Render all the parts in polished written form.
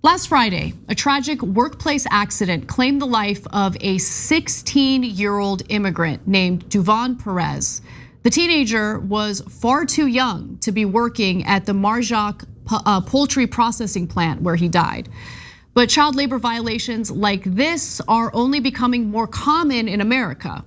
Last Friday, a tragic workplace accident claimed the life of a 16-year-old immigrant named Duvan Perez. The teenager was far too young to be working at the Mar-Jac poultry processing plant where he died. But child labor violations like this are only becoming more common in America.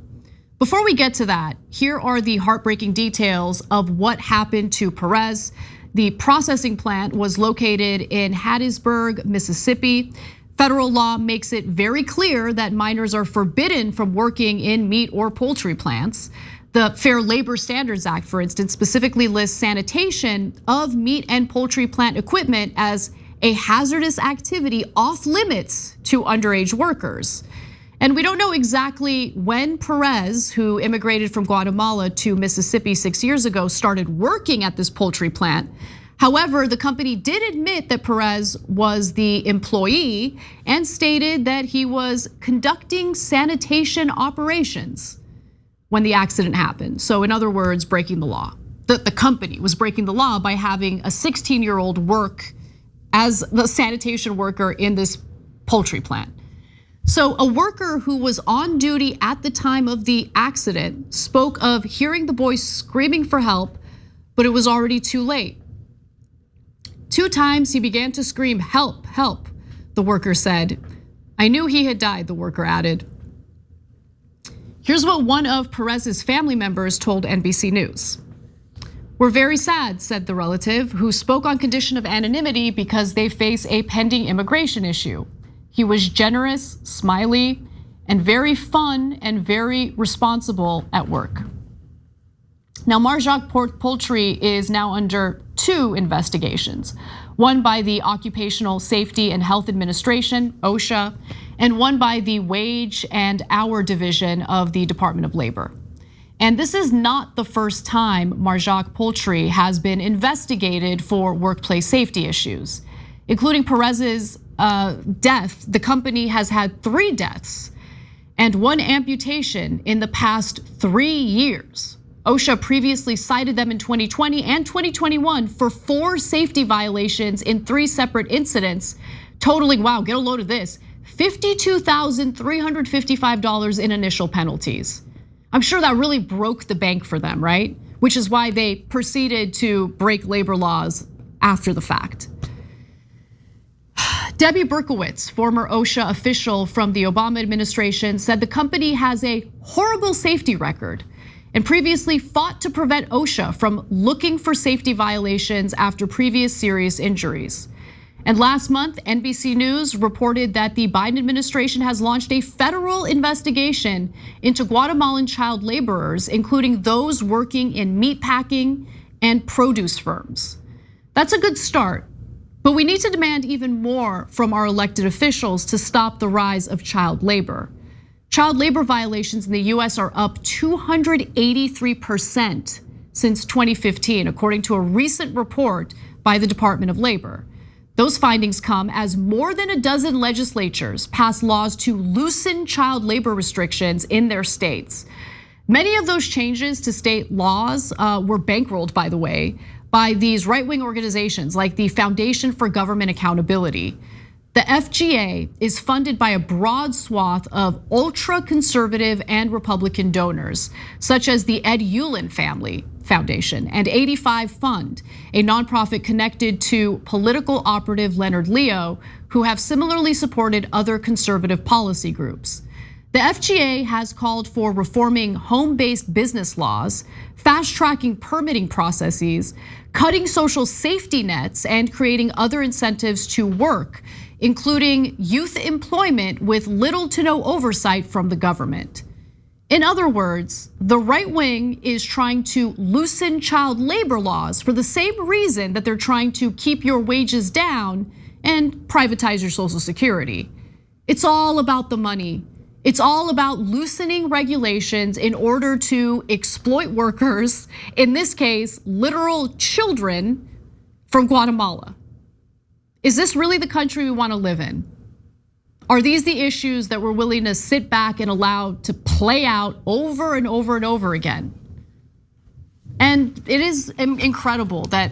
Before we get to that, here are the heartbreaking details of what happened to Perez. The processing plant was located in Hattiesburg, Mississippi. Federal law makes it very clear that minors are forbidden from working in meat or poultry plants. The Fair Labor Standards Act, for instance, specifically lists sanitation of meat and poultry plant equipment as a hazardous activity off limits to underage workers. And we don't know exactly when Perez, who immigrated from Guatemala to Mississippi 6 years ago, started working at this poultry plant. However, the company did admit that Perez was the employee and stated that he was conducting sanitation operations when the accident happened. So in other words, breaking the law. The company was breaking the law by having a 16-year-old work as the sanitation worker in this poultry plant. So a worker who was on duty at the time of the accident spoke of hearing the boy screaming for help, but it was already too late. 2 times he began to scream, "Help, help," the worker said. "I knew he had died," the worker added. Here's what one of Perez's family members told NBC News. "We're very sad," said the relative, who spoke on condition of anonymity because they face a pending immigration issue. He was generous, smiley, and very fun and very responsible at work. Now, Mar-Jac Poultry is now under 2 investigations, one by the Occupational Safety and Health Administration, OSHA, and one by the Wage and Hour Division of the Department of Labor. And this is not the first time Mar-Jac Poultry has been investigated for workplace safety issues, including Perez's death. The company has had 3 deaths and 1 amputation in the past 3 years. OSHA previously cited them in 2020 and 2021 for 4 safety violations in 3 separate incidents, totaling, wow, get a load of this, $52,355 in initial penalties. I'm sure that really broke the bank for them, right? Which is why they proceeded to break labor laws after the fact. Debbie Berkowitz, former OSHA official from the Obama administration, said the company has a horrible safety record and previously fought to prevent OSHA from looking for safety violations after previous serious injuries. And last month, NBC News reported that the Biden administration has launched a federal investigation into Guatemalan child laborers, including those working in meatpacking and produce firms. That's a good start. But we need to demand even more from our elected officials to stop the rise of child labor. Child labor violations in the US are up 283% since 2015, according to a recent report by the Department of Labor. Those findings come as more than a dozen legislatures pass laws to loosen child labor restrictions in their states. Many of those changes to state laws were bankrolled, by the way, by these right-wing organizations like the Foundation for Government Accountability. The FGA is funded by a broad swath of ultra-conservative and Republican donors, such as the Ed Ullin Family Foundation and 85 Fund, a nonprofit connected to political operative Leonard Leo, who have similarly supported other conservative policy groups. The FGA has called for reforming home-based business laws, fast-tracking permitting processes, cutting social safety nets, and creating other incentives to work, including youth employment with little to no oversight from the government. In other words, the right wing is trying to loosen child labor laws for the same reason that they're trying to keep your wages down and privatize your Social Security. It's all about the money. It's all about loosening regulations in order to exploit workers, in this case, literal children from Guatemala. Is this really the country we want to live in? Are these the issues that we're willing to sit back and allow to play out over and over and over again? And it is incredible that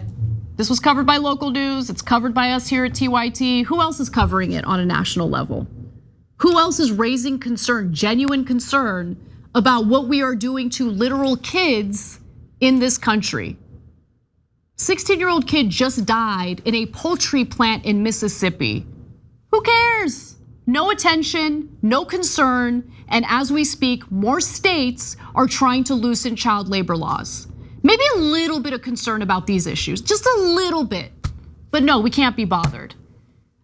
This was covered by local news. It's covered by us here at TYT. Who else is covering it on a national level? Who else is raising concern, genuine concern about what we are doing to literal kids in this country? 16-year-old kid just died in a poultry plant in Mississippi. Who cares? No attention, no concern, and as we speak, more states are trying to loosen child labor laws. Maybe a little bit of concern about these issues, just a little bit. But no, we can't be bothered.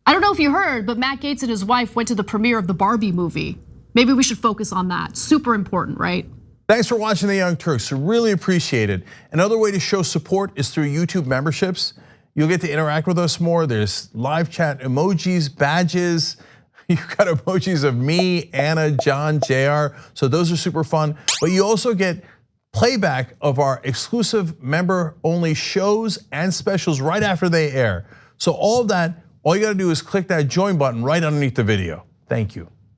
I don't know if you heard, but Matt Gaetz and his wife went to the premiere of the Barbie movie. Maybe we should focus on that. Super important, right? Thanks for watching the Young Turks, really appreciate it. Another way to show support is through YouTube memberships. You'll get to interact with us more. There's live chat emojis, badges. You've got emojis of me, Anna, John, JR. So those are super fun. But you also get playback of our exclusive member-only shows and specials right after they air. So all of that, all you gotta do is click that join button right underneath the video. Thank you.